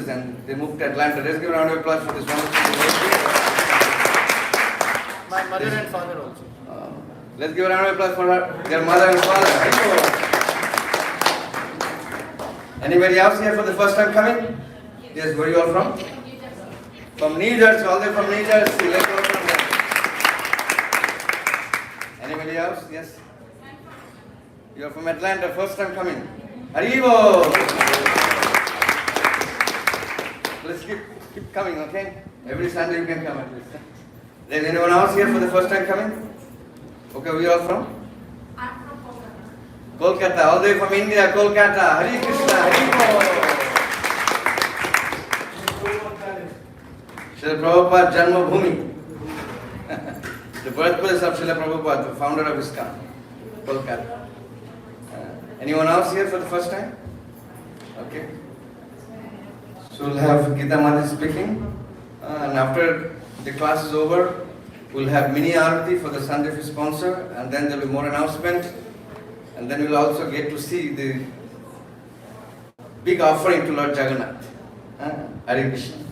places and they moved to Atlanta. Let's give a round of applause for this wonderful. My mother and father also. Let's give a round of applause for their mother and father. Anybody else here for the first time coming? Yes, where are you all from? From New Jersey, all the way from New Jersey. Let's go from there. Anybody else? Yes? You are from Atlanta, first time coming. Haribo! Let's keep coming, okay? Every Sunday you can come at least. Is anyone else here for the first time coming? Okay, where are you all from? I'm from Kolkata. Kolkata, all the way from India, Kolkata. Hare Krishna, Haribo! Srila Prabhupada Janma Bhumi. The birthplace of Srila Prabhupada, the founder of ISKCON, Kolkata. Anyone else here for the first time? Okay. So we'll have Gita Mati speaking. And after the class is over, we'll have mini arati for the Sunday sponsor, and then there'll be more announcement. And then we'll also get to see the big offering to Lord Jagannath. Hare Krishna.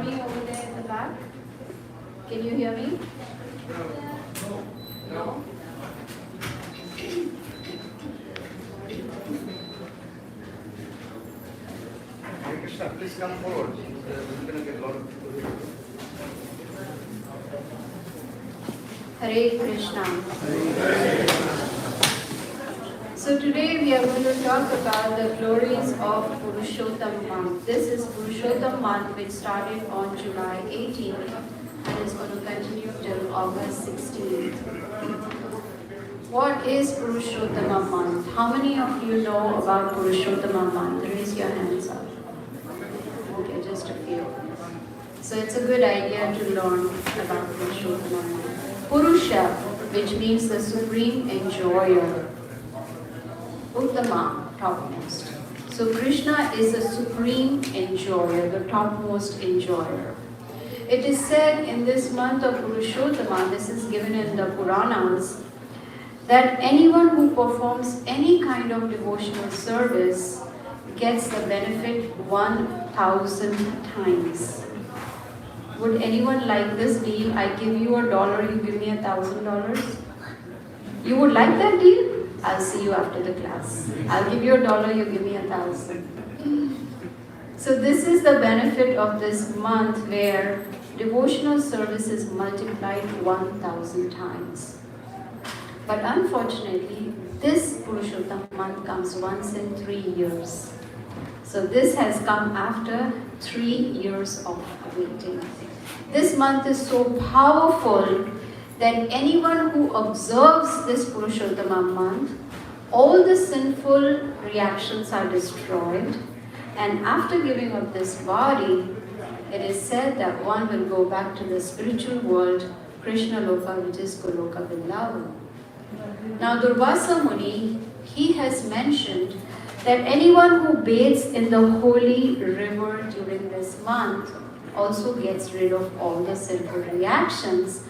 me over there in the back? Can you hear me? No? Hare Krishna, please come forward. We're going to get a lot of people here. Hare Krishna. So today we are going to talk about the glories of Purshottama month. This is Purshottama month, which started on July 18th and is going to continue till August 16th. What is Purshottama month? How many of you know about Purshottama month? Raise your hands up. Okay, just a few. So it's a good idea to learn about Purshottama month. Purusha, which means the supreme enjoyer. Uttama, topmost. So Krishna is the supreme enjoyer, the topmost enjoyer. It is said in this month of Purshottama, this is given in the Puranas, that anyone who performs any kind of devotional service gets the benefit 1,000 times. Would anyone like this deal? I give you $1, you give me $1,000. You would like that deal? I'll see you after the class. I'll give you $1, you give me 1,000. So this is the benefit of this month where devotional service is multiplied 1,000 times. But unfortunately, this Purshottama month comes once in 3 years. So this has come after 3 years of waiting. This month is so powerful that anyone who observes this Purshottama month, all the sinful reactions are destroyed, and after giving up this body, it is said that one will go back to the spiritual world, Krishna Loka, which is Goloka Vrindavan. Now Durvasa Muni, he has mentioned that anyone who bathes in the holy river during this month also gets rid of all the sinful reactions.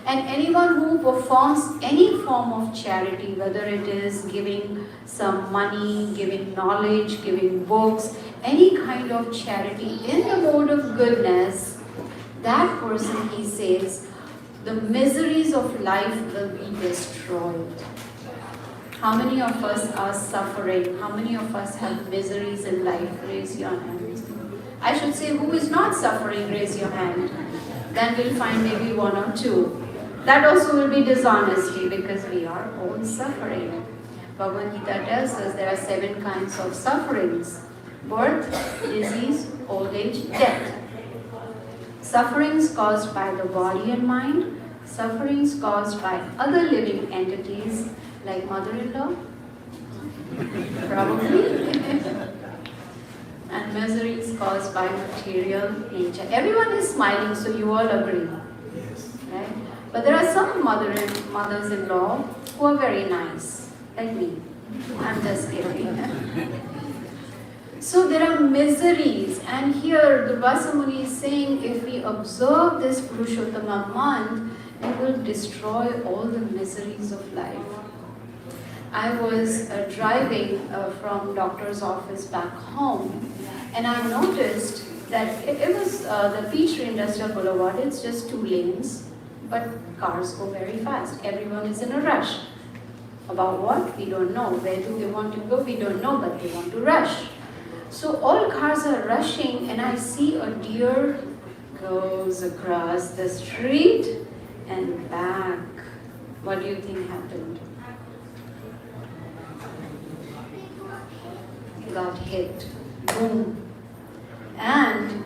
And anyone who performs any form of charity, whether it is giving some money, giving knowledge, giving books, any kind of charity in the mode of goodness, that person, he says, the miseries of life will be destroyed. How many of us are suffering? How many of us have miseries in life? Raise your hand. I should say, who is not suffering? Raise your hand. Then we'll find maybe 1 or 2. That also will be dishonesty because we are all suffering. Bhagavad Gita tells us there are 7 kinds of sufferings: birth, disease, old age, death. Sufferings caused by the body and mind, sufferings caused by other living entities like mother-in-law, probably, and miseries caused by material nature. Everyone is smiling, so you all agree, right? But there are some mothers-in-law who are very nice, like me. I'm just kidding. So there are miseries, and here Durvasa Muni is saying if we observe this Purshottama month, it will destroy all the miseries of life. I was driving from doctor's office back home, and I noticed that it was the Peachtree Industrial Boulevard. It's just 2 lanes. But cars go very fast. Everyone is in a rush. About what? We don't know. Where do they want to go? We don't know, but they want to rush. So all cars are rushing, and I see a deer goes across the street and back. What do you think happened? He got hit. Boom. And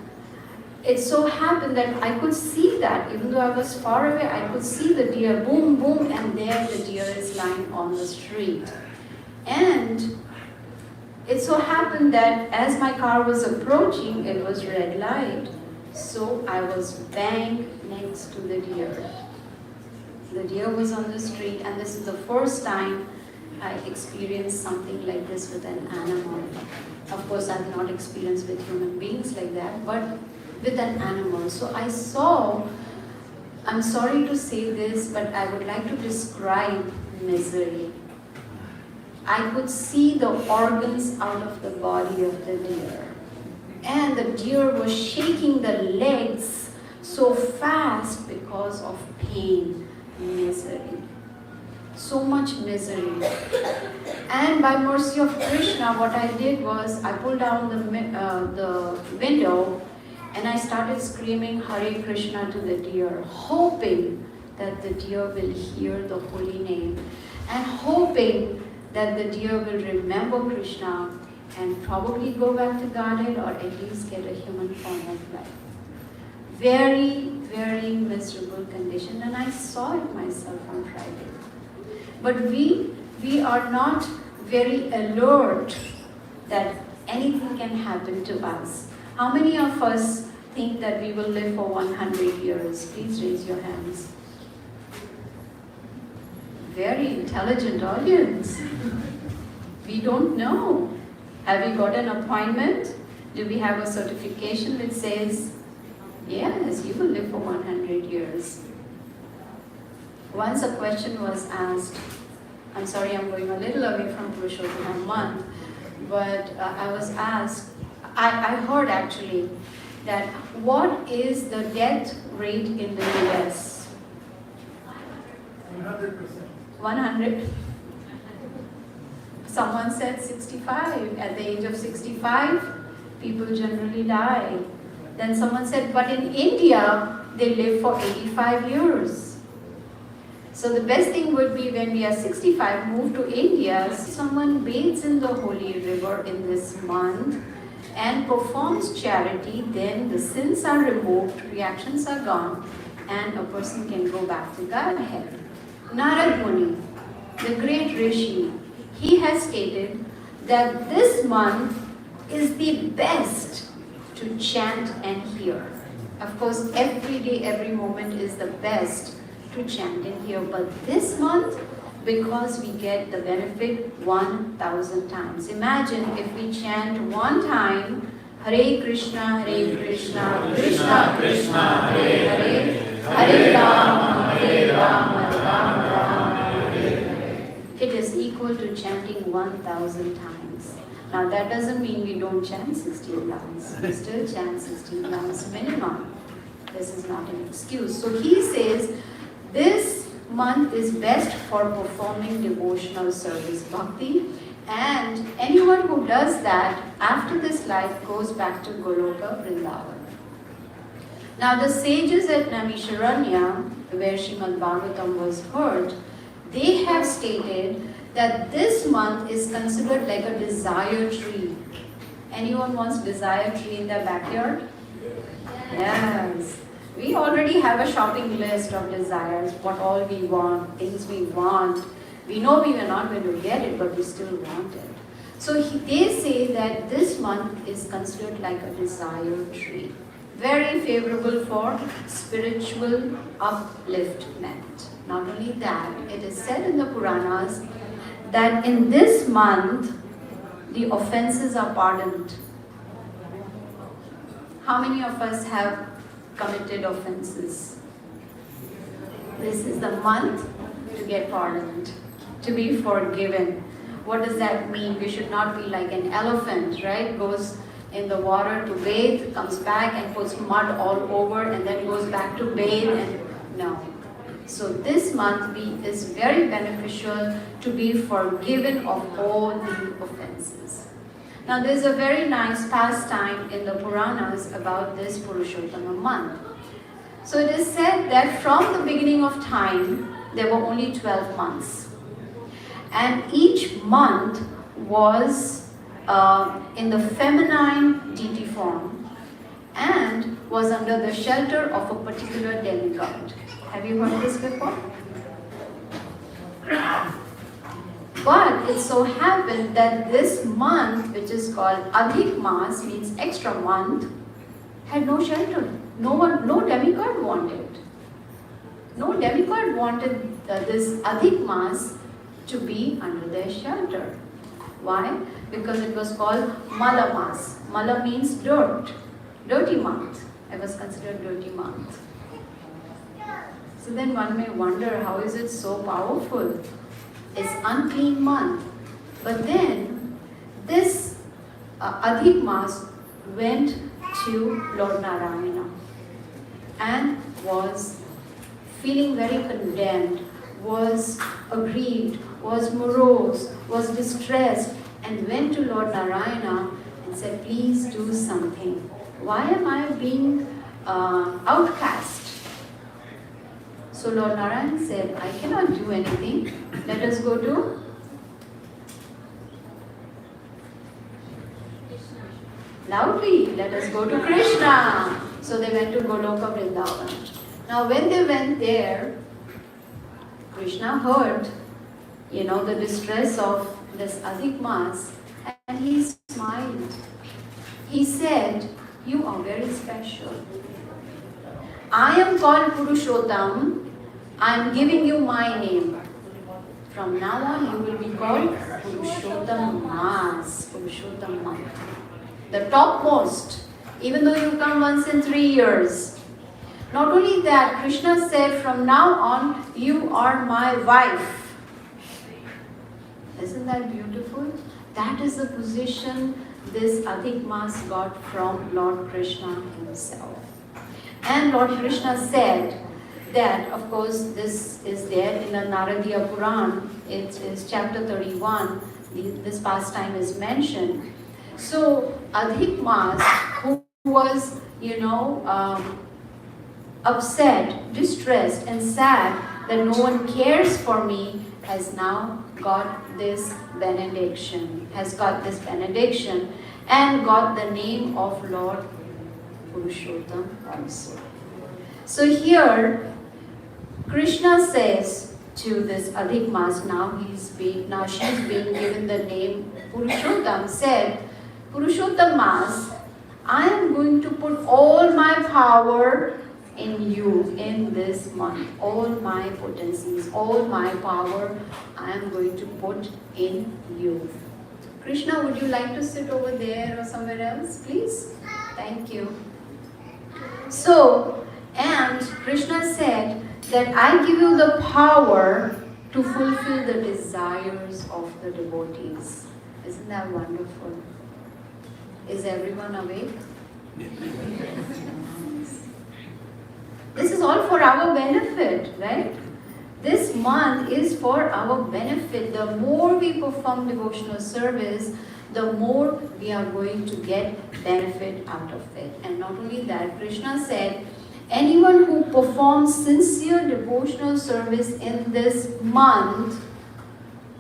it so happened that I could see that, even though I was far away, I could see the deer, boom, boom, and there the deer is lying on the street. And it so happened that as my car was approaching, it was red light. So I was bang next to the deer. The deer was on the street, and this is the first time I experienced something like this with an animal. Of course, I've not experienced with human beings like that, but with an animal. So I saw, I'm sorry to say this, but I would like to describe misery. I could see the organs out of the body of the deer. and the deer was shaking the legs so fast because of pain, misery. So much misery. And by mercy of Krishna, what I did was I pulled down the window and I started screaming Hare Krishna to the deer, hoping that the deer will hear the holy name and hoping that the deer will remember Krishna and probably go back to Godhead or at least get a human form of life. Very, very miserable condition, and I saw it myself on Friday. But we are not very alert that anything can happen to us. How many of us think that we will live for 100 years? Please raise your hands. Very intelligent audience. We don't know. Have we got an appointment? Do we have a certification which says, yes, you will live for 100 years? Once a question was asked, I'm sorry I'm going a little away from Purshottama month, but I was asked, I heard actually, that what is the death rate in the US? 100%. 100? Someone said 65. At the age of 65, people generally die. Then someone said, but in India, they live for 85 years. So the best thing would be when we are 65, move to India. Someone bathes in the holy river in this month and performs charity, then the sins are removed, reactions are gone, and a person can go back to Godhead. Narad Muni, the great Rishi, he has stated that this month is the best to chant and hear. Of course, every day, every moment is the best to chant and hear. But this month, because we get the benefit 1,000 times. Imagine if we chant one time, Hare Krishna, Krishna Krishna, Hare Hare, Hare Rama, Rama Rama, Hare Hare. It is equal to chanting 1,000 times. Now that doesn't mean we don't chant 16 rounds. We still chant 16 rounds minimum. This is not an excuse. So he says, this month is best for performing devotional service, bhakti, and anyone who does that after this life goes back to Goloka Vrindavan. Now the sages at Naimisharanya, where Srimad Bhagavatam was heard, they have stated that this month is considered like a desire tree. Anyone wants desire tree in their backyard? Yes. We already have a shopping list of desires, what all we want, things we want. We know we were not going to get it, but we still want it. So they say that this month is considered like a desire tree. Very favorable for spiritual upliftment. Not only that, it is said in the Puranas that in this month, the offenses are pardoned. How many of us have committed offenses? This is the month to get pardoned, to be forgiven. What does that mean? We should not be like an elephant, right? Goes in the water to bathe, comes back and puts mud all over and then goes back to bathe. And no. So this month is very beneficial to be forgiven of all the offenses. Now there's a very nice pastime in the Puranas about this Purshottama month. So it is said that from the beginning of time, there were only 12 months. And each month was in the feminine deity form and was under the shelter of a particular demigod. Have you heard this before? But it so happened that this month, which is called Adhik Mas, means extra month, had no shelter. No demigod wanted. No demigod wanted this Adhik Mas to be under their shelter. Why? Because it was called Mala Mas. Mala means dirt, dirty month. It was considered dirty month. So then one may wonder, how is it so powerful? It's unclean month. But then this Adhik Mas went to Lord Narayana and was feeling very condemned, was aggrieved, was morose, was distressed, and went to Lord Narayana and said, please do something. Why am I being outcast? So Lord Narayana said, I cannot do anything. Let us go to loudly, let us go to Krishna. So they went to Goloka Vrindavan. Now when they went there, Krishna heard, the distress of this Adhik Mas, and he smiled. He said, you are very special. I am called Purshottama. I am giving you my name. From now on, you will be called Purshottama, Purshottama. The topmost, even though you come once in 3 years. Not only that, Krishna said, from now on, you are my wife. Isn't that beautiful? That is the position this Adhik Mas got from Lord Krishna himself. And Lord Krishna said that, of course, this is there in the Naradiya Puran. It is chapter 31. This pastime is mentioned. So Adhik Mas, who was, upset, distressed, and sad that no one cares for me, has now got this benediction, and got the name of Lord Purshottama also. So here, Krishna says to this Adhik Mas, now she's being given the name Purshottama, said, Purshottamas, I am going to put all my power in you in this month. All my potencies, all my power, I am going to put in you. Krishna, would you like to sit over there or somewhere else, please? Thank you. So, and Krishna said that I give you the power to fulfill the desires of the devotees. Isn't that wonderful? Is everyone awake? This is all for our benefit, right? This month is for our benefit. The more we perform devotional service, the more we are going to get benefit out of it. And not only that, Krishna said, anyone who performs sincere devotional service in this month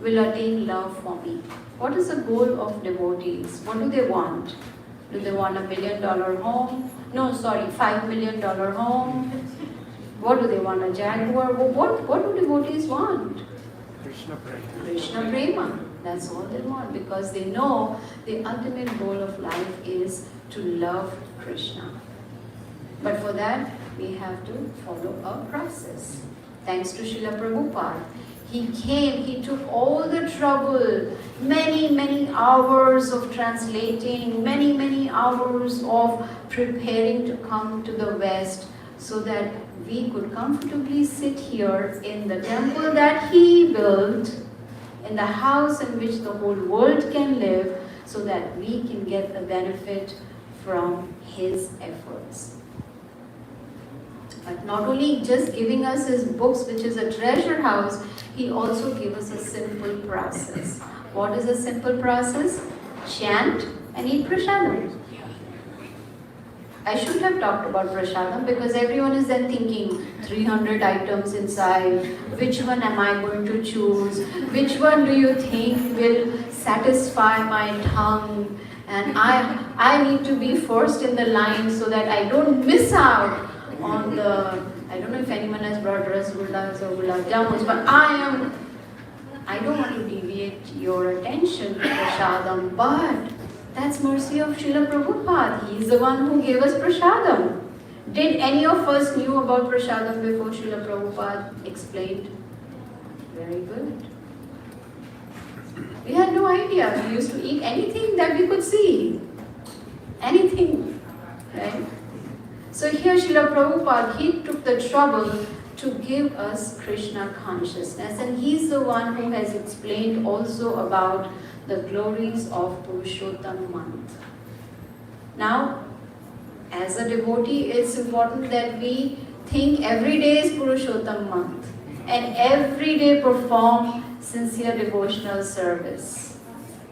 will attain love for me. What is the goal of devotees? What do they want? Do they want $1 million home? No, sorry, $5 million home. What do they want? A Jaguar? What do devotees want? Krishna Prema. Krishna Prema. That's all they want, because they know the ultimate goal of life is to love Krishna. But for that, we have to follow a process. Thanks to Srila Prabhupada. He came, he took all the trouble, many hours of translating, many hours of preparing to come to the West, so that we could comfortably sit here in the temple that he built, in the house in which the whole world can live, so that we can get the benefit from his efforts. But not only just giving us his books, which is a treasure house, he also gave us a simple process. What is a simple process? Chant and eat prasadam. I should have talked about prasadam, because everyone is then thinking 300 items inside. Which one am I going to choose? Which one do you think will satisfy my tongue? And I need to be first in the line so that I don't miss out on the, I don't know if anyone has brought rasgullas or gulab jamuns, but I don't want to deviate your attention to prasadam, but that's mercy of Srila Prabhupada. He is the one who gave us prasadam. Did any of us knew about prasadam before Srila Prabhupada explained? Very good. We had no idea. We used to eat anything that we could see. Anything, right? So here Srila Prabhupada, he took the trouble to give us Krishna consciousness, and he's the one who has explained also about the glories of Purshottama month. Now, as a devotee, it's important that we think every day is Purshottama month and every day perform sincere devotional service.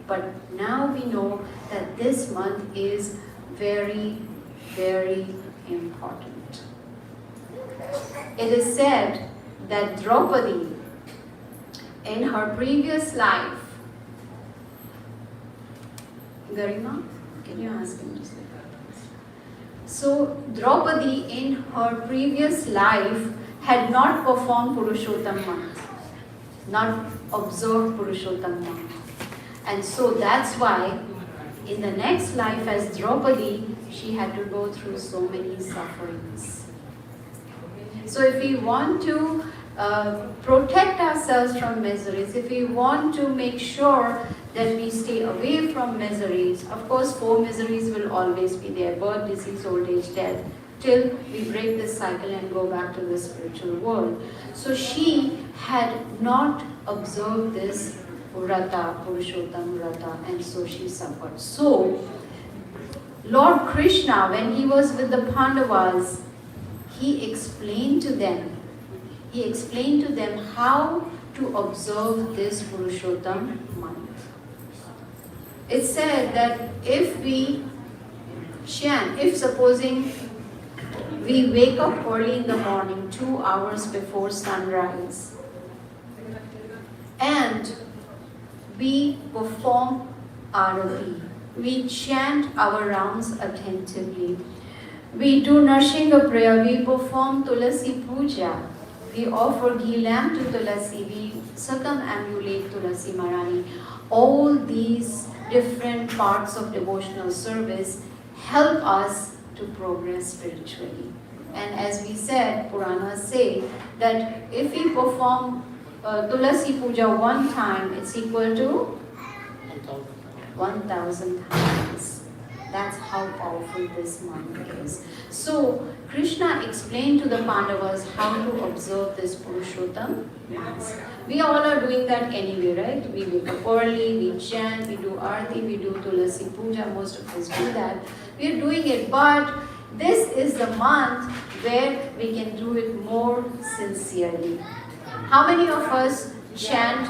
But now we know that this month is very, very important. It is said that Draupadi, in her previous life, Garima, can you ask him to say that? So, Draupadi in her previous life had not performed Purshottama month, not observed Purshottama month. And so that's why in the next life as Draupadi, she had to go through so many sufferings. So if we want to protect ourselves from miseries, if we want to make sure that we stay away from miseries, of course 4 miseries will always be there: birth, disease, old age, death, till we break this cycle and go back to the spiritual world. So she had not observed this Vrata, Purshottama Vrata, and so she suffered. So, Lord Krishna, when he was with the Pandavas, he explained to them how to observe this Purshottama month. It said that if we chant, if supposing we wake up early in the morning, 2 hours before sunrise, and we perform arati, we chant our rounds attentively, we do Narsingha prayer, we perform Tulasi Puja, we offer ghee lamp to Tulasi, we circumambulate Tulasi Marani. All these different parts of devotional service help us to progress spiritually. And as we said, Puranas say that if we perform Tulasi Puja 1 time, it's equal to 1,000 times. That's how powerful this month is. So, Krishna explained to the Pandavas how to observe this Purshottama month. We all are doing that anyway, right? We wake up early, we chant, we do arati, we do Tulasi Puja, most of us do that. We are doing it, but this is the month where we can do it more sincerely. How many of us chant,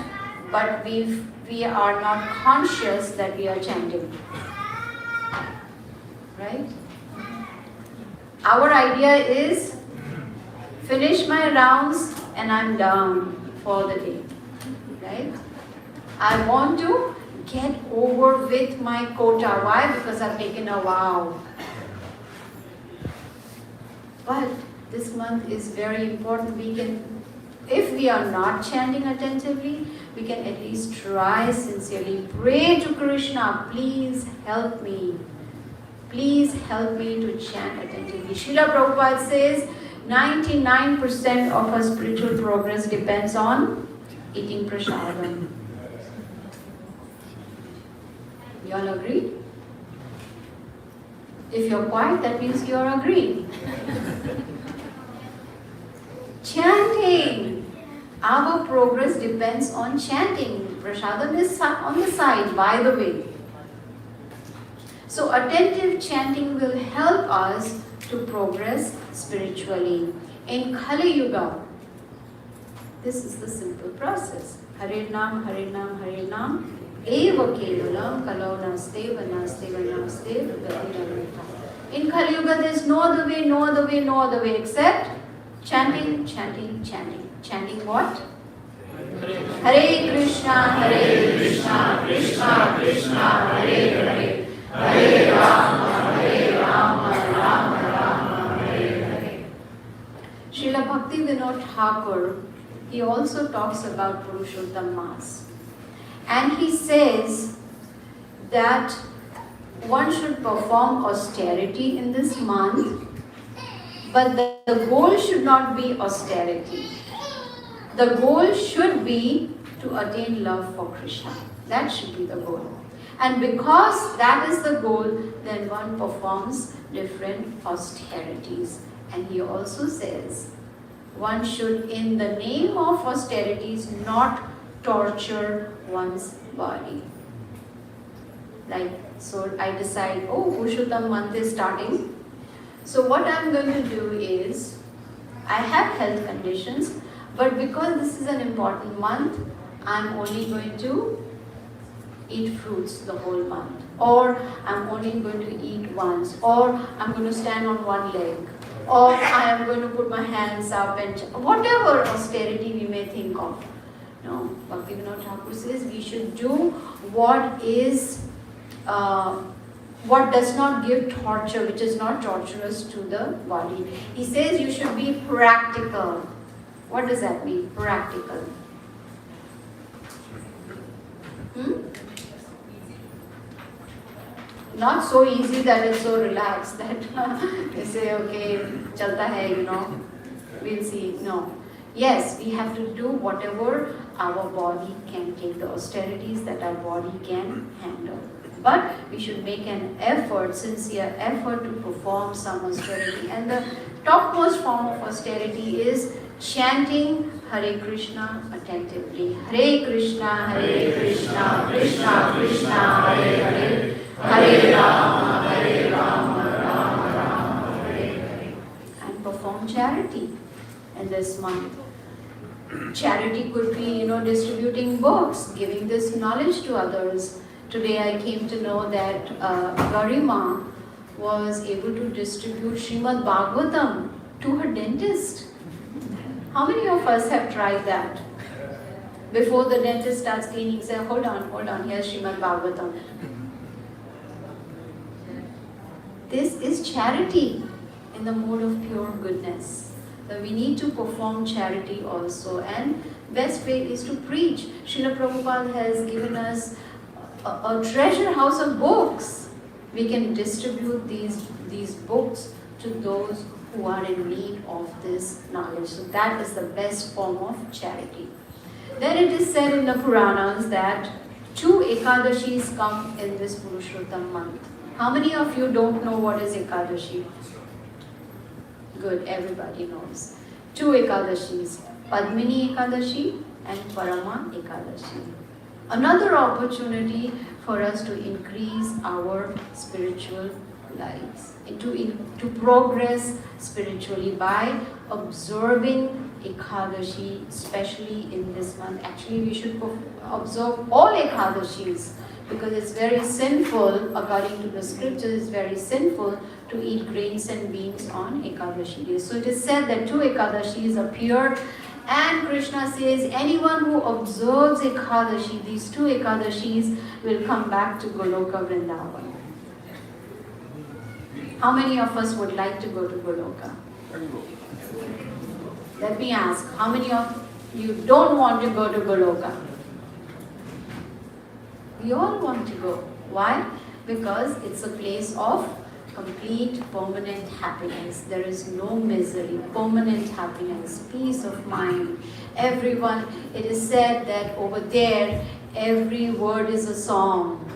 but we are not conscious that we are chanting? Right? Our idea is finish my rounds and I'm done for the day. Right? I want to get over with my quota. Why? Because I've taken a vow. But this month is very important. We can, if we are not chanting attentively, we can at least try sincerely. Pray to Krishna, please help me. Please help me to chant attentively. Srila Prabhupada says 99% of our spiritual progress depends on eating prasadam. You all agree? If you're quiet, that means you're agreeing. Chanting. Our progress depends on chanting. Prasadam is on the side, by the way. So attentive chanting will help us to progress spiritually. In Kali Yuga, this is the simple process. Hare Nam, Hare Nam, Hare Nam. Eva Kevalam, Kalau Naste, Vanaste, Vanaste, Vagati. In Kali Yuga, there is no other way, no other way, no other way except chanting, chanting, chanting. Chanting what? Hare Krishna, Krishna, Krishna, Hare Hare. Hare Rama, Rama Rama, Hare Hare. Srila Bhakti Vinod Thakur, he also talks about Purshottama Mass. And he says that one should perform austerity in this month, but the goal should not be austerity. The goal should be to attain love for Krishna. That should be the goal. And because that is the goal, then one performs different austerities. And he also says, one should, in the name of austerities, not torture one's body. Like So I decide, oh, Purshottama month is starting. So what I'm going to do is, I have health conditions, but because this is an important month, I'm only going to eat fruits the whole month. Or I'm only going to eat once. Or I'm going to stand on one leg. Or I am going to put my hands up and whatever austerity we may think of. No, Bhaktivinoda Thakur says we should do what is, what does not give torture, which is not torturous to the body. He says you should be practical. What does that mean? Practical. Not so easy that it's so relaxed that they say, okay, chalta hai, we'll see. No. Yes, we have to do whatever our body can take, the austerities that our body can handle. But we should make an effort, sincere effort to perform some austerity. And the topmost form of austerity is chanting Hare Krishna attentively. Hare Krishna, Krishna Krishna, Hare Hare, Hare Rama, Rama Rama, Hare Hare. And perform charity in this month. Charity could be, distributing books, giving this knowledge to others. Today I came to know that Garima was able to distribute Srimad Bhagavatam to her dentist. How many of us have tried that? Before the dentist starts cleaning, say, hold on, here's Srimad Bhagavatam. This is charity in the mode of pure goodness. So we need to perform charity also, and best way is to preach. Srila Prabhupada has given us a treasure house of books. We can distribute these books to those who are in need of this knowledge. So that is the best form of charity. Then it is said in the Puranas that 2 Ekadashis come in this Purshottama month. How many of you don't know what is Ekadashi? Good, everybody knows. 2 Ekadashis, Padmini Ekadashi and Parama Ekadashi. Another opportunity for us to increase our spiritual lives, to progress spiritually by observing Ekadashi, especially in this month. Actually, we should observe all Ekadashis because it's very sinful, according to the scriptures, it's very sinful to eat grains and beans on Ekadashi days. So it is said that 2 Ekadashis appear, and Krishna says anyone who observes Ekadashi, these 2 Ekadashis, will come back to Goloka Vrindavan. How many of us would like to go to Goloka? Let me ask, how many of you don't want to go to Goloka? We all want to go. Why? Because it's a place of complete permanent happiness. There is no misery, permanent happiness, peace of mind. Everyone, it is said that over there, every word is a song.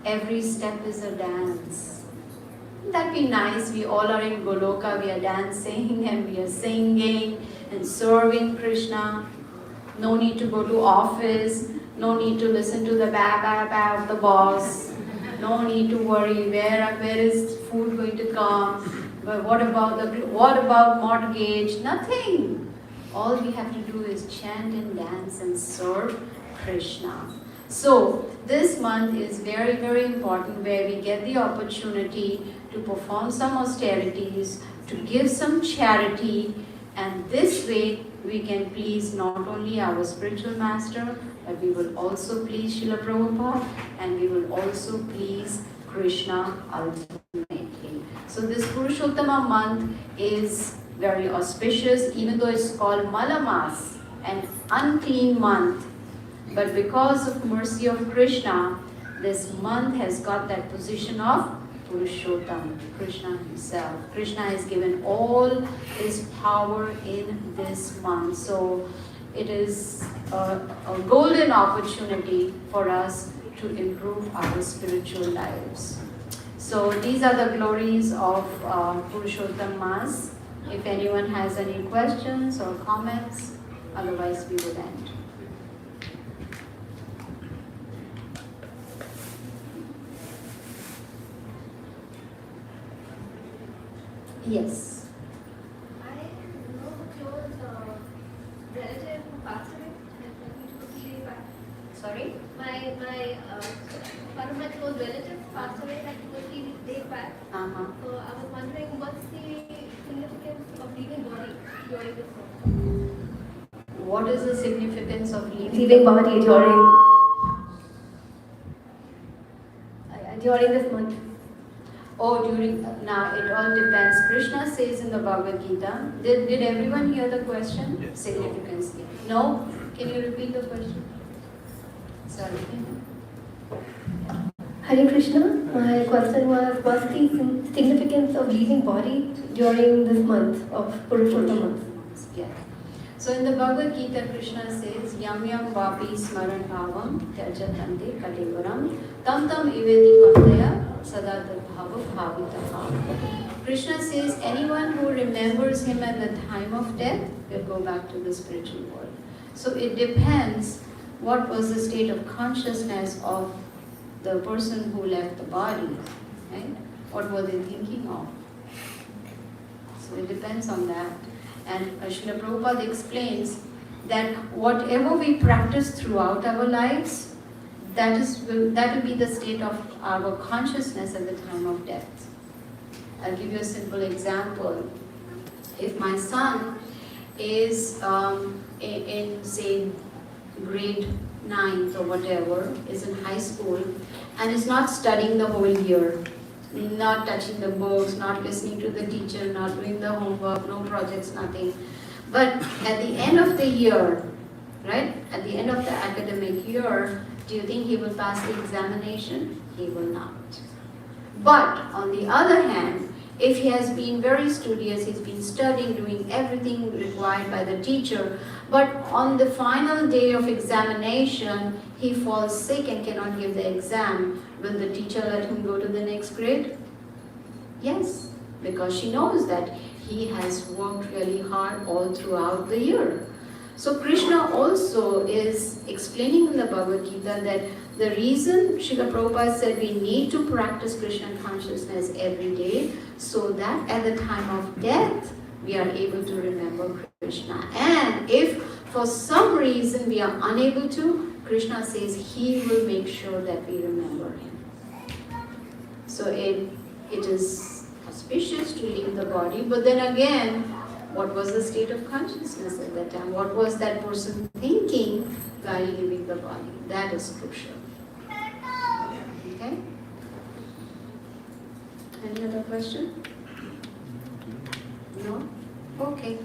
Every step is a dance. Wouldn't that be nice? We all are in Goloka, we are dancing and we are singing and serving Krishna. No need to go to office. No need to listen to the ba of the boss. No need to worry where is food going to come. But what about mortgage? Nothing. All we have to do is chant and dance and serve Krishna. So this month is very, very important, where we get the opportunity to perform some austerities, to give some charity, and this way we can please not only our spiritual master, but we will also please Srila Prabhupada, and we will also please Krishna ultimately. So this Purshottama month is very auspicious, even though it's called Malamas, an unclean month. But because of mercy of Krishna, this month has got that position of Purshottama, Krishna himself. Krishna has given all his power in this month. So it is a golden opportunity for us to improve our spiritual lives. So these are the glories of Purshottama. If anyone has any questions or comments, otherwise we will end. Yes. I know a close relative who passed away and he took a leave back. Sorry? One of my close relatives passed away and took a leave back. Uh-huh. So I was wondering what's the significance of leaving body during this month? What is the significance of Leaving body during this month. Oh, now it all depends. Krishna says in the Bhagavad Gita, did everyone hear the question? Yes. Significance. No? Can you repeat the question? Sorry. Hare Krishna, my question was, what's the significance of leaving body during this month of Purshottama? Yeah. So in the Bhagavad Gita, Krishna says, Yam yam vapi smaran bhavam tyajatante kalevaram tam tam iveti kantaya sadata bhava bhavitaha. Krishna says, anyone who remembers him at the time of death will go back to the spiritual world. So it depends what was the state of consciousness of the person who left the body, right? What were they thinking of? So it depends on that. And Srila Prabhupada explains that whatever we practice throughout our lives, that will be the state of our consciousness at the time of death. I'll give you a simple example. If my son is in say grade 9th or whatever, is in high school and is not studying the whole year, not touching the books, not listening to the teacher, not doing the homework, no projects, nothing. But at the end of the year, right, at the end of the academic year, do you think he will pass the examination? He will not. But on the other hand, if he has been very studious, he's been studying, doing everything required by the teacher, but on the final day of examination, he falls sick and cannot give the exam, will the teacher let him go to the next grade? Yes, because she knows that he has worked really hard all throughout the year. So Krishna also is explaining in the Bhagavad Gita that the reason Srila Prabhupada said we need to practice Krishna consciousness every day so that at the time of death we are able to remember Krishna. And if for some reason we are unable to, Krishna says he will make sure that we remember him. So it is auspicious to leave the body, but then again, what was the state of consciousness at that time? What was that person thinking while leaving the body? That is crucial. Okay? Any other question? No? Okay.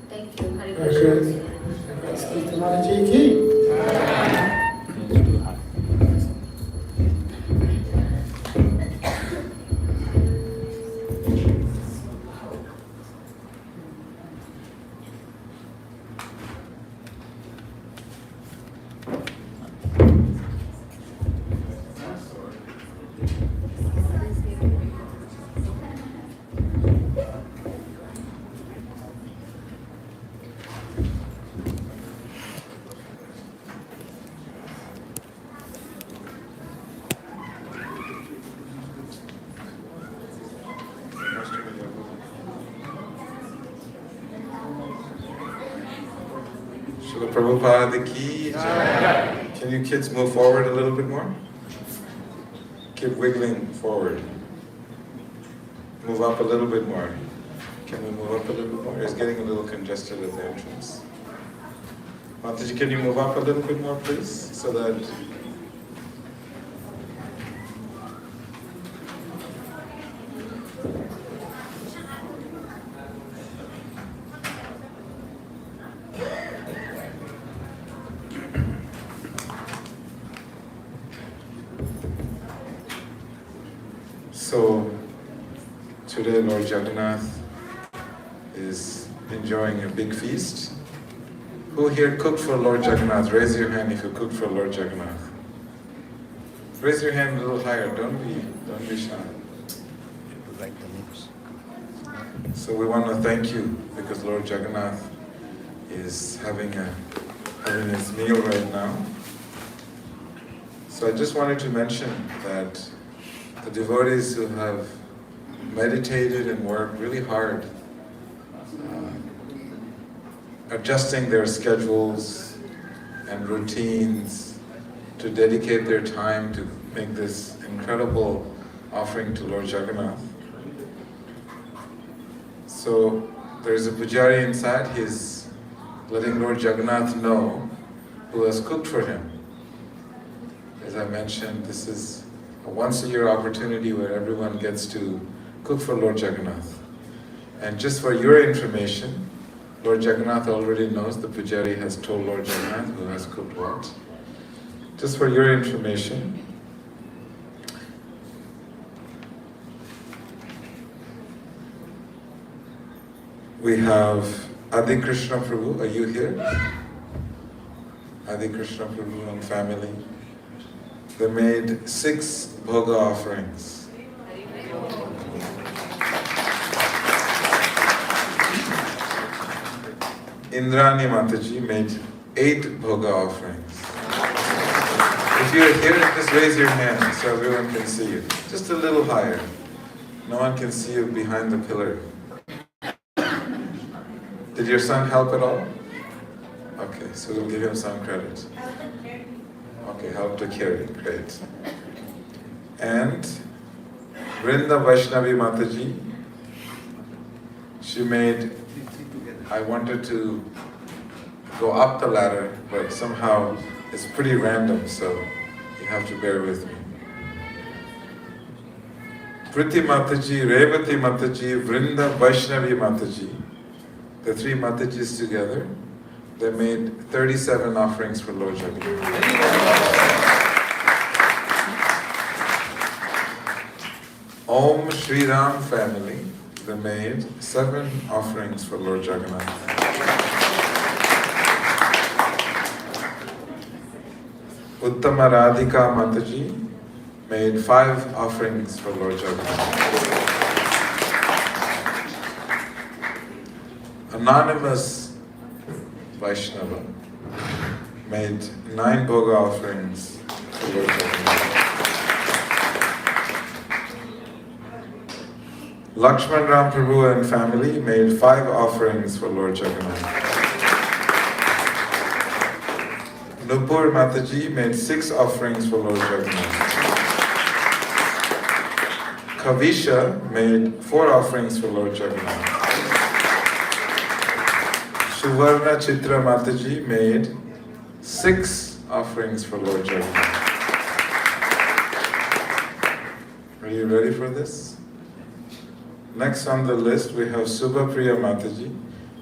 Thank you. Hare Krishna. Srila Prabhupada ki jai. Can you kids move forward a little bit more? Keep wiggling forward. Move up a little bit more. Can we move up a little bit more? It's getting a little congested at the entrance. Mataji, can you move up a little bit more, please? So that... So, today Lord Jagannath is enjoying a big feast. Who here cooked for Lord Jagannath? Raise your hand if you cooked for Lord Jagannath. Raise your hand a little higher, don't be shy. So we want to thank you because Lord Jagannath is having his meal right now. So I just wanted to mention that the devotees who have meditated and worked really hard, adjusting their schedules and routines to dedicate their time to make this incredible offering to Lord Jagannath. So there's a pujari inside, he's letting Lord Jagannath know who has cooked for him. As I mentioned, this is a once-a-year opportunity where everyone gets to cook for Lord Jagannath. And just for your information, Lord Jagannath already knows, the pujari has told Lord Jagannath who has cooked what. Just for your information, we have Adi Krishna Prabhu. Are you here? Adi Krishna Prabhu and family. They made 6 bhoga offerings. Indrani Mataji made 8 bhoga offerings. If you're here, just raise your hand so everyone can see you. Just a little higher. No one can see you behind the pillar. Did your son help at all? Okay, so we'll give him some credit. Okay, help to carry, great. And Vrinda Vaishnavi Mataji, she made, I wanted to go up the ladder, but somehow it's pretty random, so you have to bear with me. Priti Mataji, Revati Mataji, Vrinda Vaishnavi Mataji, the 3 Matajis together, they made 37 offerings for Lord Jagannath. Om Shri Ram family, they made 7 offerings for Lord Jagannath. Uttama Radhika Mataji made 5 offerings for Lord Jagannath. Anonymous Vaishnava made 9 bhoga offerings for Lord Jagannath. Lakshman Ram Prabhu and family made 5 offerings for Lord Jagannath. Nupur Mataji made 6 offerings for Lord Jagannath. Kavisha made 4 offerings for Lord Jagannath. Suvarna Chitra Mataji made 6 offerings for Lord Jagannath. Are you ready for this? Next on the list we have Subhapriya Mataji.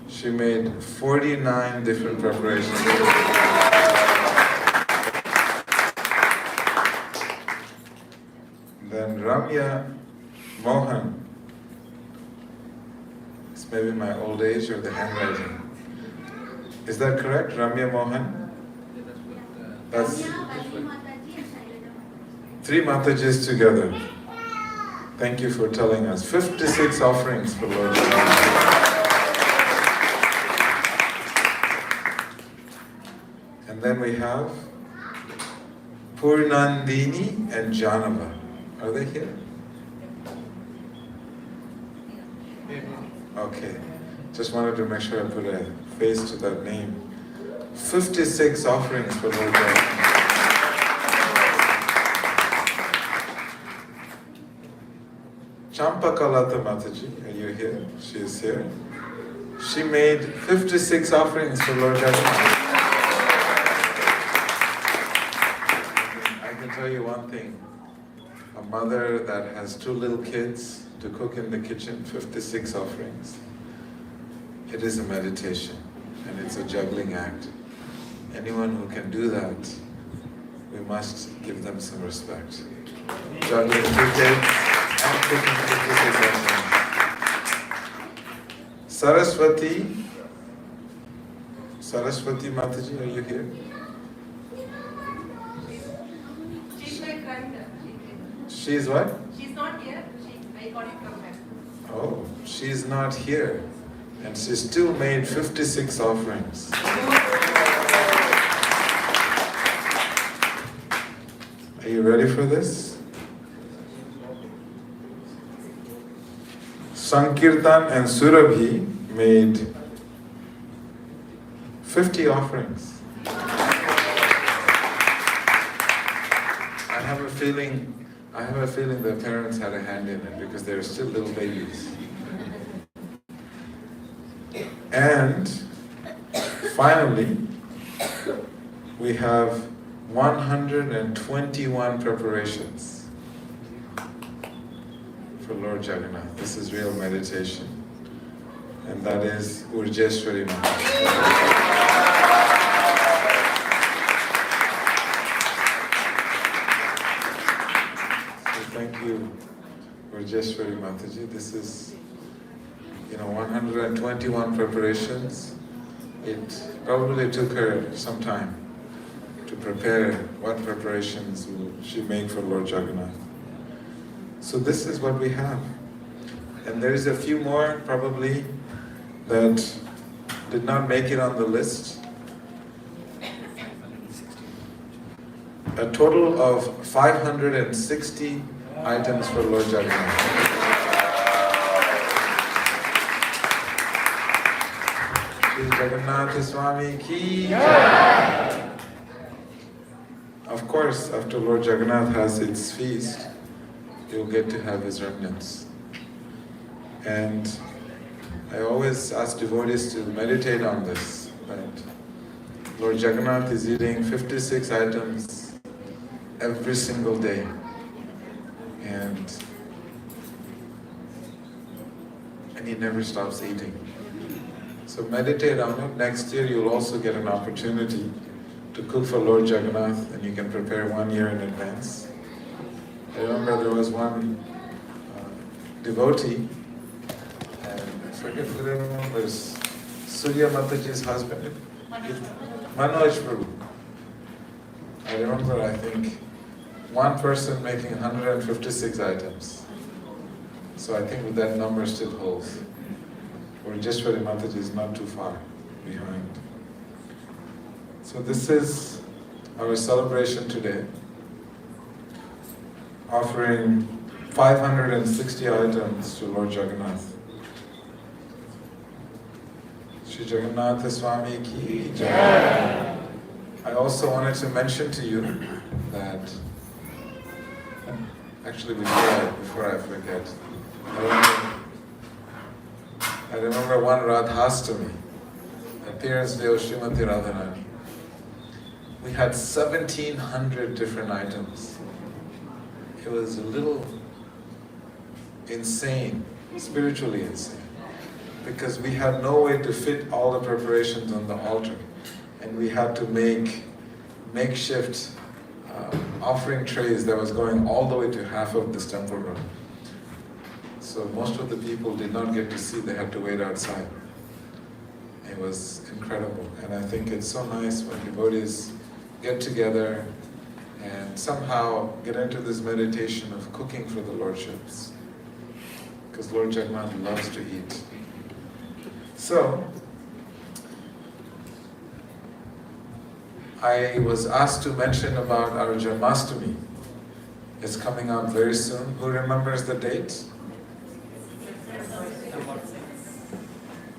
She made 49 different preparations. Then Ramya Mohan. It's maybe my old age or the handwriting. Is that correct, Ramya Mohan? That's 3 Matajis together. Thank you for telling us. 56 offerings for Lord Jagannath. And then we have Purnandini and Janava. Are they here? Okay. Just wanted to make sure I put a face to that name. 56 offerings for Lord Jagannath. Champakalata Mataji, are you here? She is here. She made 56 offerings for Lord Jagannath. I can tell you one thing. A mother that has 2 little kids to cook in the kitchen, 56 offerings. It is a meditation and it's a juggling act. Anyone who can do that, we must give them some respect. Juggling 2 kids and cooking 56 offerings. Saraswati Mataji, are you here? She's my friend. She's what? She's not here. I got it from her. Oh, she's not here. And she still made 56 offerings. Are you ready for this? Sankirtan and Surabhi made 50 offerings. I have a feeling their parents had a hand in it because they're still little babies. And finally, we have 121 preparations for Lord Jagannath. This is real meditation. And that is Urjeshwari Mataji. Thank you, Urjeshwari Mataji. This is, 121 preparations. It probably took her some time to prepare what preparations will she make for Lord Jagannath. So this is what we have. And there is a few more probably that did not make it on the list. A total of 560 items for Lord Jagannath. Shri Jagannath Swami ki jai. Of course, after Lord Jagannath has its feast, you'll get to have his remnants. And I always ask devotees to meditate on this, that Lord Jagannath is eating 56 items every single day. And he never stops eating. So meditate on it. Next year you'll also get an opportunity to cook for Lord Jagannath, and you can prepare 1 year in advance. I remember there was one devotee, and I forget who the name was, Surya Mataji's husband, Manoj Prabhu. I remember, I think, one person making 156 items. So I think that number still holds. Urjeshwari Mataji is not too far behind. So this is our celebration today, offering 560 items to Lord Jagannath. Shri Jagannath Swami ki jai. I also wanted to mention to you that, actually before I forget, I remember one Radhastami, appearance day of Srimati Radharani. We had 1,700 different items. It was a little insane, spiritually insane, because we had no way to fit all the preparations on the altar, and we had to make makeshift offering trays that was going all the way to half of this temple room. So most of the people did not get to see, they had to wait outside. It was incredible, and I think it's so nice when devotees get together and somehow get into this meditation of cooking for the lordships, because Lord Jagannath loves to eat. So, I was asked to mention about our Janmashtami. It's coming up very soon. Who remembers the date?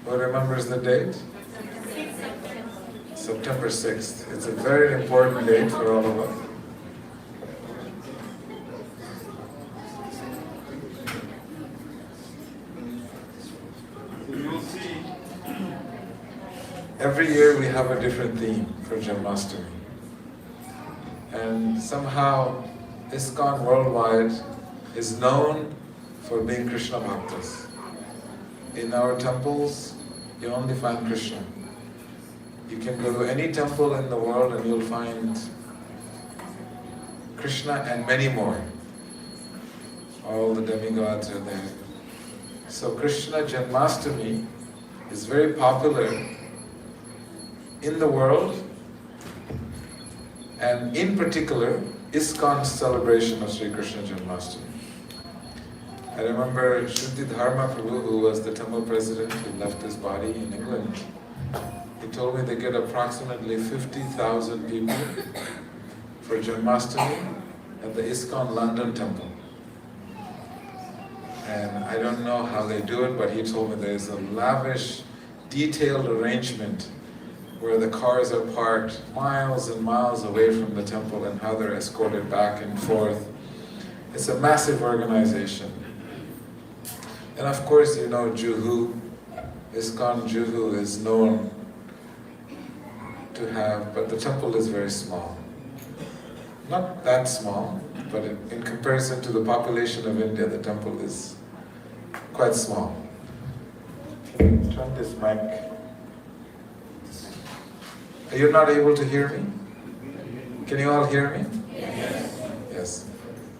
Who remembers the date? September 6th. It's a very important date for all of us. Every year we have a different theme for Janmashtami. And somehow ISKCON worldwide is known for being Krishna Bhaktas. In our temples, you only find Krishna. You can go to any temple in the world and you'll find Krishna and many more. All the demigods are there. So Krishna Janmashtami is very popular in the world, and in particular, ISKCON's celebration of Sri Krishna Janmashtami. I remember Shruti Dharma Prabhu, who was the temple president, who left his body in England. He told me they get approximately 50,000 people for Janmashtami at the ISKCON London temple. And I don't know how they do it, but he told me there's a lavish, detailed arrangement where the cars are parked miles and miles away from the temple and how they're escorted back and forth. It's a massive organization. And of course, you know, Juhu, ISKCON Juhu is known to have, but the temple is very small. Not that small, but in comparison to the population of India, the temple is quite small. Turn this mic. Are you not able to hear me? Can you all hear me? Yes. Yes.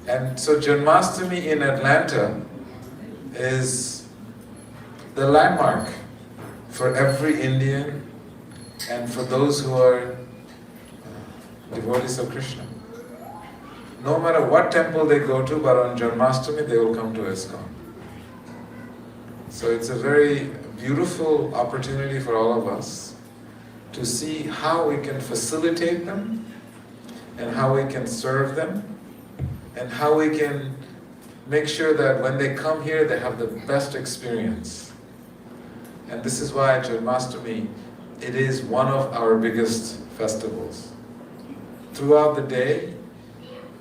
And so Janmashtami in Atlanta is the landmark for every Indian and for those who are devotees of Krishna. No matter what temple they go to, but on Janmashtami they will come to ISKCON. So it's a very beautiful opportunity for all of us to see how we can facilitate them and how we can serve them and how we can make sure that when they come here they have the best experience. And this is why Janmashtami, it is one of our biggest festivals. Throughout the day,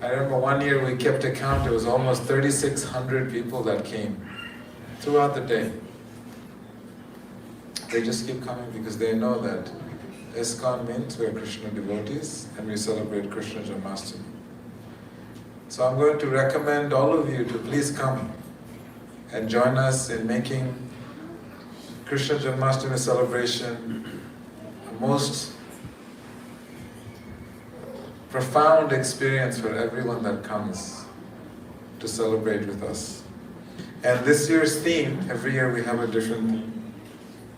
I remember one year we kept a count, it was almost 3,600 people that came throughout the day. They just keep coming because they know that ISKCON means we are Krishna devotees and we celebrate Krishna Janmashtami. So I'm going to recommend all of you to please come and join us in making Krishna Janmashtami celebration a most profound experience for everyone that comes to celebrate with us. And this year's theme, every year we have a different theme.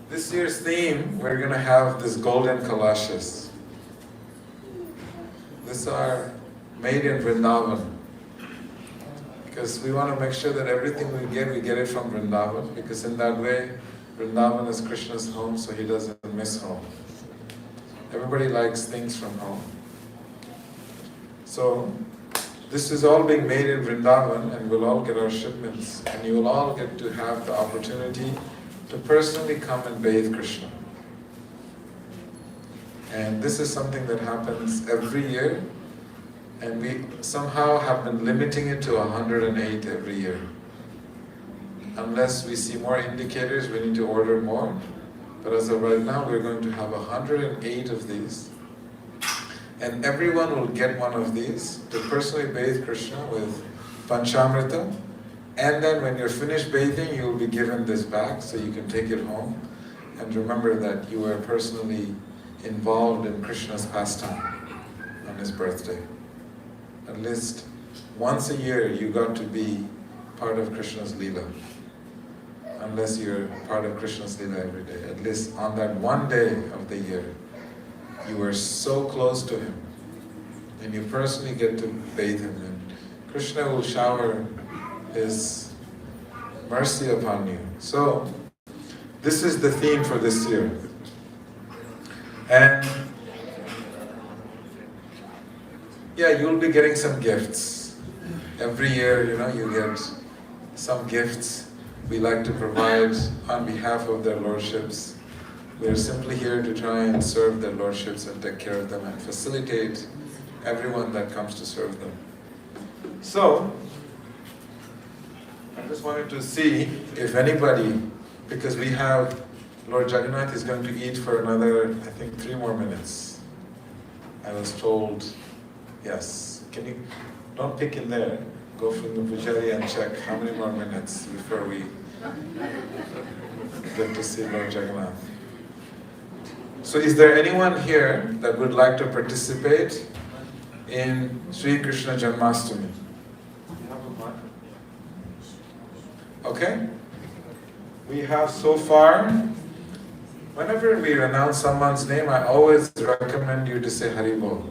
This year's theme, we're going to have this golden kalashas. These are made in Vrindavan. Because we want to make sure that everything we get it from Vrindavan. Because in that way, Vrindavan is Krishna's home, so he doesn't miss home. Everybody likes things from home. So, this is all being made in Vrindavan and we'll all get our shipments. And you will all get to have the opportunity to personally come and bathe Krishna. And this is something that happens every year, and we somehow have been limiting it to 108 every year. Unless we see more indicators, we need to order more. But as of right now, we're going to have 108 of these. And everyone will get one of these to personally bathe Krishna with Panchamrita. And then when you're finished bathing, you'll be given this back so you can take it home. And remember that you were personally involved in Krishna's pastime on his birthday. At least once a year you got to be part of Krishna's Leela. Unless you're part of Krishna's Leela every day. At least on that one day of the year, you were so close to him. And you personally get to bathe him. And Krishna will shower his mercy upon you. So, this is the theme for this year. And yeah, you'll be getting some gifts. Every year, you get some gifts we like to provide on behalf of their lordships. We are simply here to try and serve their lordships and take care of them and facilitate everyone that comes to serve them. So, I just wanted to see if anybody, because we have, Lord Jagannath is going to eat for another, I think, 3 more minutes. I was told, yes. Can you, don't pick in there, go from the pujari and check how many more minutes before we get to see Lord Jagannath. So is there anyone here that would like to participate in Sri Krishna Janmashtami? Okay? We have so far, whenever we announce someone's name, I always recommend you to say Hari Bol.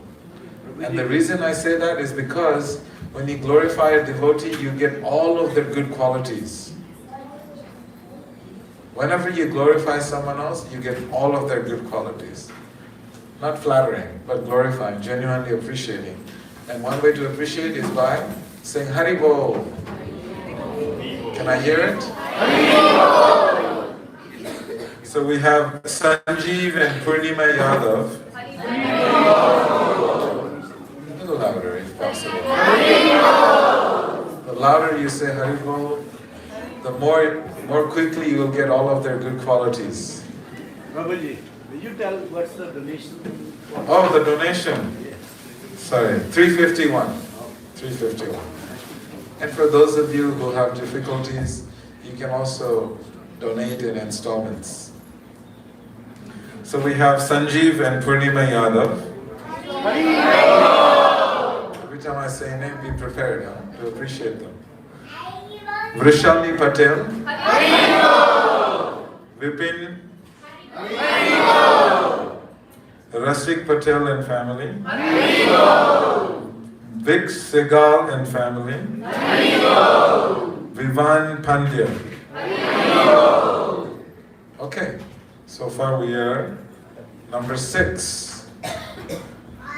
And the reason I say that is because when you glorify a devotee, you get all of their good qualities. Whenever you glorify someone else, you get all of their good qualities. Not flattering, but glorifying, genuinely appreciating. And one way to appreciate is by saying Hari Bol. Can I hear it? So we have Sanjeev and Purnima Yadav. A little louder if possible. The louder you say Haribol, the more quickly you will get all of their good qualities. Prabhuji, will you tell what's the donation? Oh, the donation. Sorry, 351. 351. And for those of you who have difficulties, you can also donate in installments. So we have Sanjeev and Purnima Yadav. Every time I say a name, be prepared to appreciate them. Vrishalni Patel. Vipin. Rasik Patel and family. Vic Segal and family. Vivan Pandya. Okay, so far we are number 6.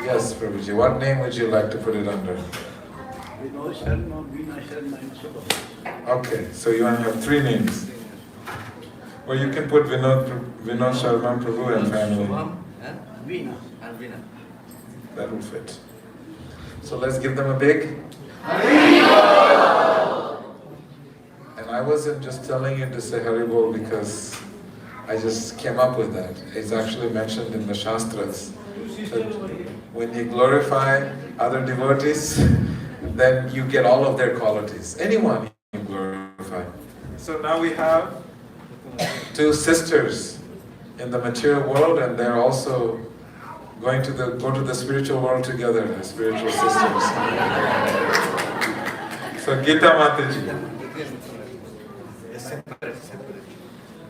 Yes, Prabhuji, what name would you like to put it under? Vinod Sharma, Veena Sharma, and Shubham. Okay, so you want to have 3 names. Well, you can put Vinod Sharma Prabhu and family. Veena. And Veena. That will fit. So let's give them a big. And I wasn't just telling you to say Haribol because I just came up with that. It's actually mentioned in the Shastras that when you glorify other devotees, then you get all of their qualities. Anyone you glorify. So now we have 2 sisters in the material world, and they're also go to the spiritual world together, the spiritual sisters. So Gita Mataji.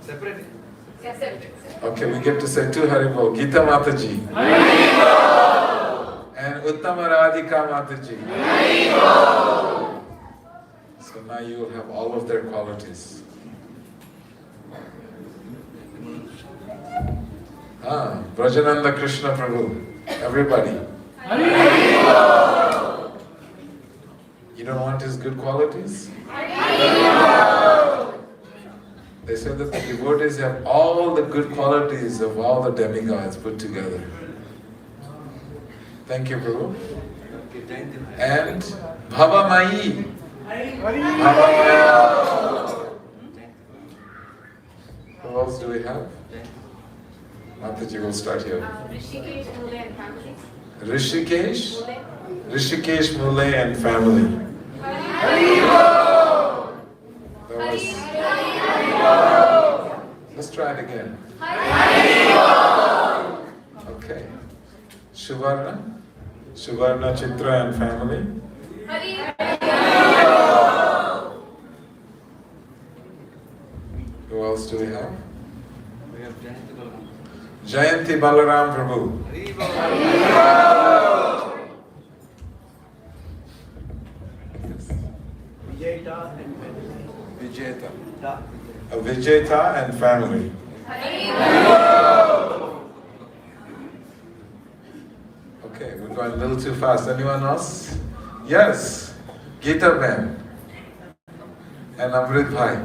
Separate. Okay, we get to say 2 Haribol. Gita Mataji. And Uttama Radhika Mataji. So now you will have all of their qualities. Brajananda Krishna Prabhu. Everybody. You don't want his good qualities? They said that the devotees have all the good qualities of all the demigods put together. Thank you, Prabhu. And Bhavamai. Bhavamai. Who else do we have? Mataji will start here. Rishikesh, Mule and family. Rishikesh Mule and family. That was... Let's try it again. Okay. Shuvarna Chitra and family. Who else do we have? We have Jayanti Balaram Prabhu. Vijayta and family. Vijayta. Ta. Vijayta and family. Okay, we're going a little too fast. Anyone else? Yes. Gita Ben. And Amrit Bhai.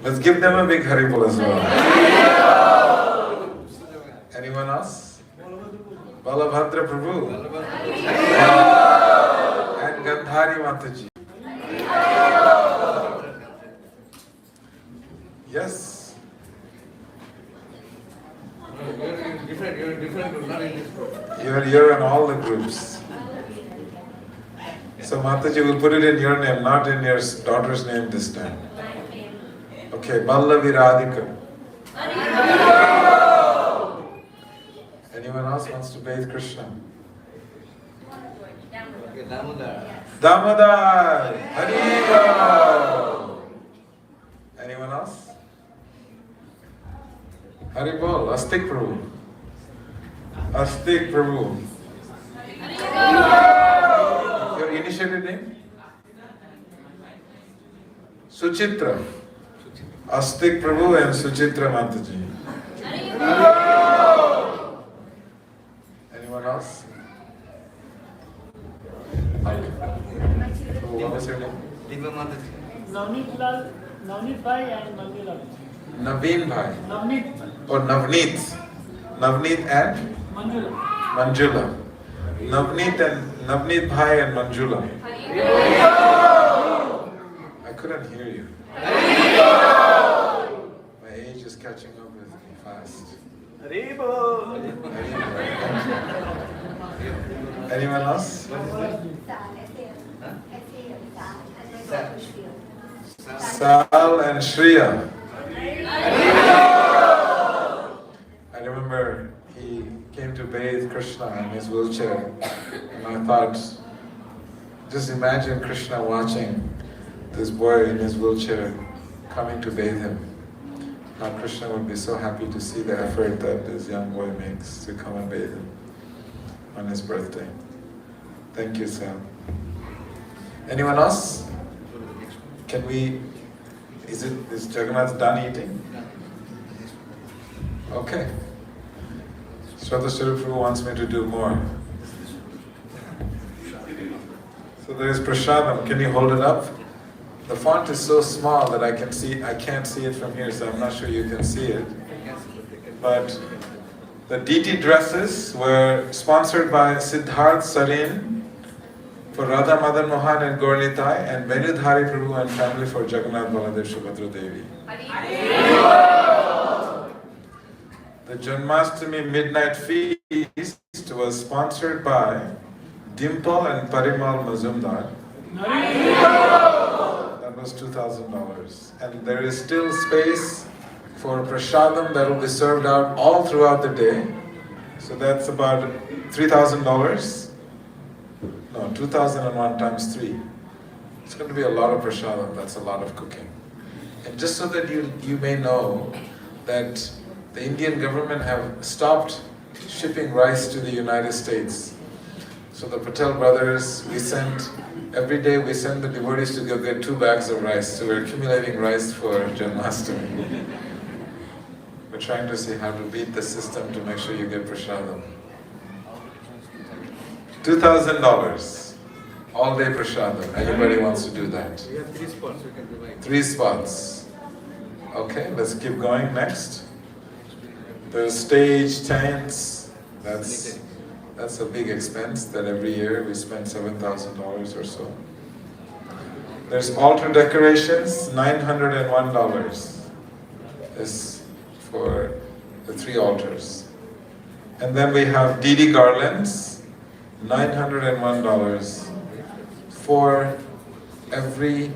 Let's give them a big Haribol as well. Anyone else? Balabhadra Prabhu. And Gandhari Mataji. Yes. You're different, not in this group. You're in all the groups. So Mataji will put it in your name, not in your daughter's name this time. Okay, Ballavi Radhika. Anyone else wants to bathe Krishna? Okay, Damodar. Damodar! Haribol! Anyone else? Haribol, Astik Prabhu. Astik Prabhu. Your initiated name? Suchitra. Astik Prabhu and Suchitra Mataji. Anyone else? Okay. So what was your name? Deepa Mataji. Navneet Bhai and Manjula. Naveen Bhai. Navneet. Or Navneet. Navneet and Manjula. Manjula. Navneet Bhai and Manjula. I couldn't hear you. My age is catching up with me fast. Haribo. Anyone else? Sal and Shriya. I remember he came to bathe Krishna in his wheelchair, and I thought, just imagine Krishna watching this boy in his wheelchair coming to bathe him. How Krishna would be so happy to see the effort that this young boy makes to come and bathe him on his birthday. Thank you, Sal. Anyone else? Can we, is Jagannath done eating? Okay. Shraddha Prabhu wants me to do more. So there is Purshottama. Can you hold it up? The font is so small that I can't see it from here, so I'm not sure you can see it. But the deity dresses were sponsored by Siddharth Sarin for Radha Madan Mohan and Gaurnitai, and Venudhari Prabhu and family for Jagannath Baladev Subhadra Devi. The Janmashtami midnight feast was sponsored by Dimple and Parimal Mazumdar. That was $2,000. And there is still space for prasadam that will be served out all throughout the day. So that's about $3,000. No, 2001 times 3. It's going to be a lot of prasadam, that's a lot of cooking. And just so that you may know that the Indian government have stopped shipping rice to the United States. So the Patel brothers, every day we send the devotees to go get 2 bags of rice. So we're accumulating rice for Janmashtami. We're trying to see how to beat the system to make sure you get prasadam. $2,000, all day prasadam. Anybody wants to do that? We have 3 spots, we can divide. 3 spots. Okay, let's keep going. Next. There's stage, tents. That's a big expense that every year we spend $7,000 or so. There's altar decorations, $901 is for the 3 altars. And then we have deity garlands, $901 for every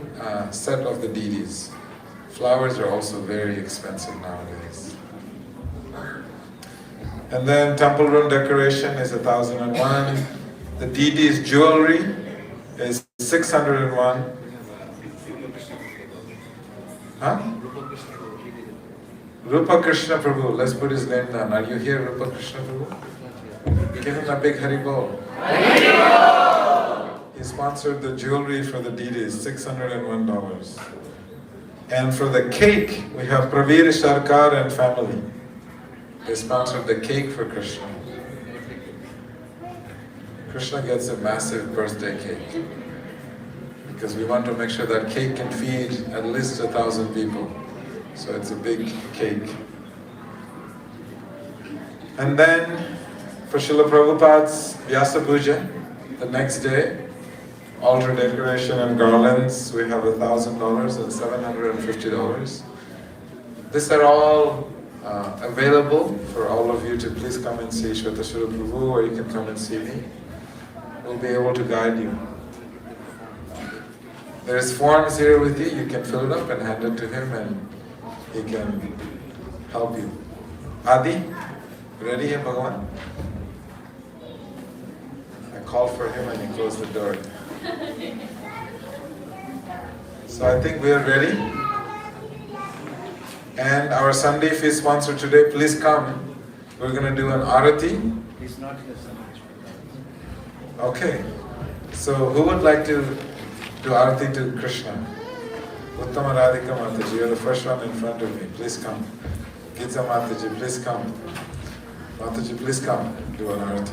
set of the deities. Flowers are also very expensive nowadays. And then temple room decoration is 1,001. The deity's jewelry is 601. Huh? Rupa Krishna Prabhu, let's put his name down. Are you here, Rupa Krishna Prabhu? Give him a big Haribol. He sponsored the jewelry for the deities, $601. And for the cake, we have Pravir Sarkar and family. They sponsored the cake for Krishna. Krishna gets a massive birthday cake because we want to make sure that cake can feed at least 1,000 people. So it's a big cake. And then for Srila Prabhupada's Vyasa Puja, the next day, altar decoration and garlands, we have $1,000 and $750. These are all available for all of you to please come and see Shvetashwara Prabhu, or you can come and see me. We'll be able to guide you. There's forms here with you, you can fill it up and hand it to him and he can help you. Adi, ready here, Bhagavan? I called for him and he closed the door. So I think we are ready. And our Sunday feast sponsor today, please come. We're going to do an arati. He's not here, son. Okay. So who would like to do arati to Krishna? Uttama Radhika Mataji, you're the first one in front of me. Please come. Gita Mataji, please come. Mataji, please come. Do an arati.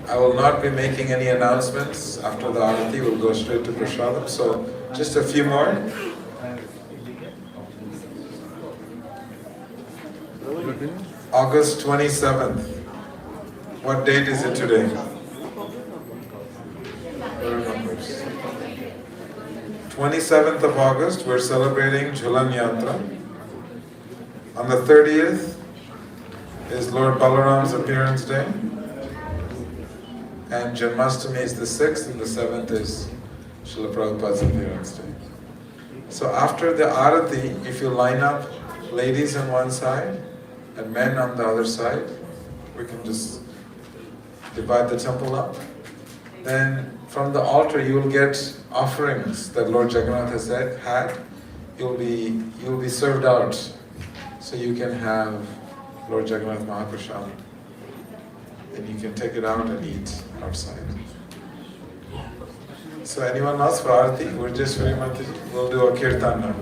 I will not be making any announcements after the Arati. We'll go straight to Purshottama. So just a few more. August 27th. What date is it today? Who remembers? 27th of August, we're celebrating Jhulan Yatra. On the 30th is Lord Balaram's appearance day. And Janmashtami is the 6th, and the 7th is Srila Prabhupada's appearance day. So after the Arati, if you line up ladies on one side and men on the other side, we can just divide the temple up. Then from the altar you will get offerings that Lord Jagannath has had. You'll be served out, so you can have Lord Jagannath Mahaprasad. And you can take it out and eat outside. So anyone else for Arati? We're just very much, we'll do a kirtan now.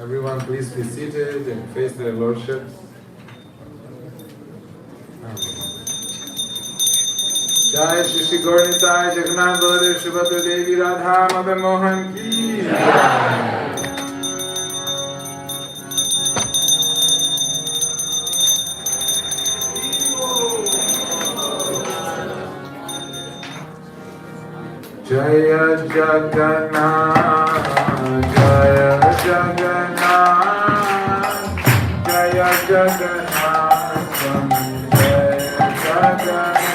Everyone please be seated and face their lordships. Jai Shri Shri Gaurnitai Jagannath Baladev Subhadra Devi Radha Madan Mohan Ki Jaya Jagannath, Jaya Jagannath, Jaya Jagannath, Swami Jaya Jagannath.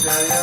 Jaya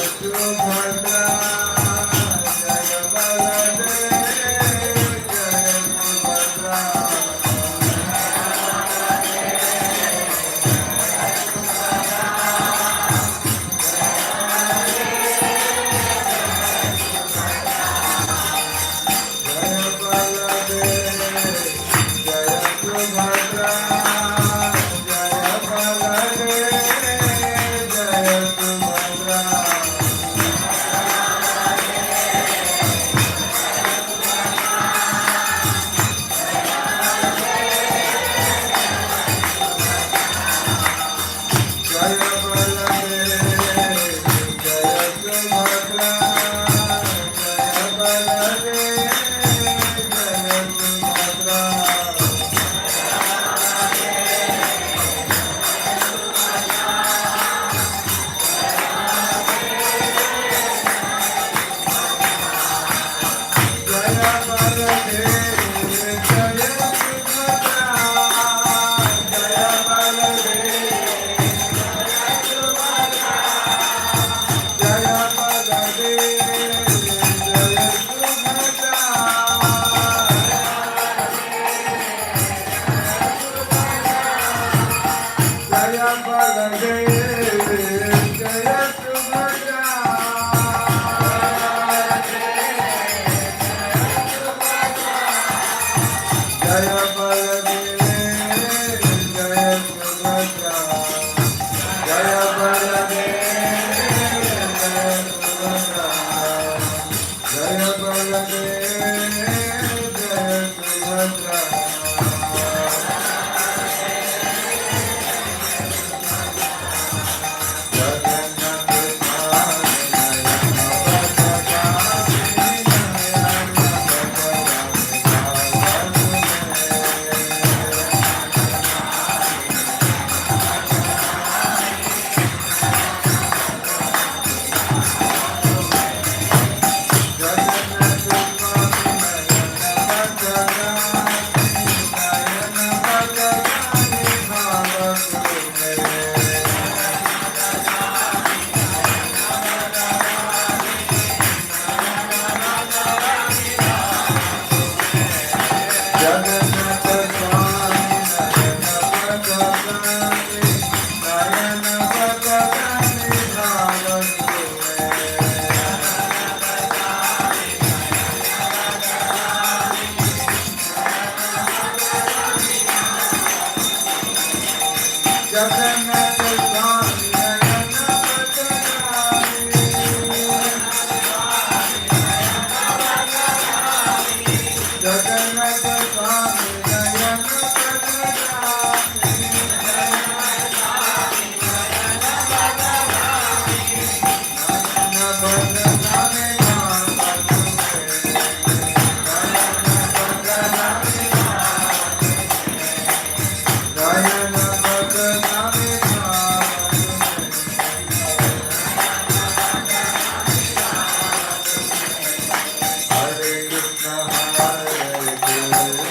Hare Krishna, Hare Krishna.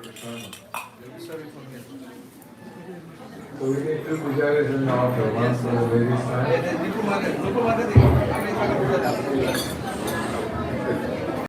So we need two pujaris in the altar, one for the ladies' side. Niku Mata, Niku Mata,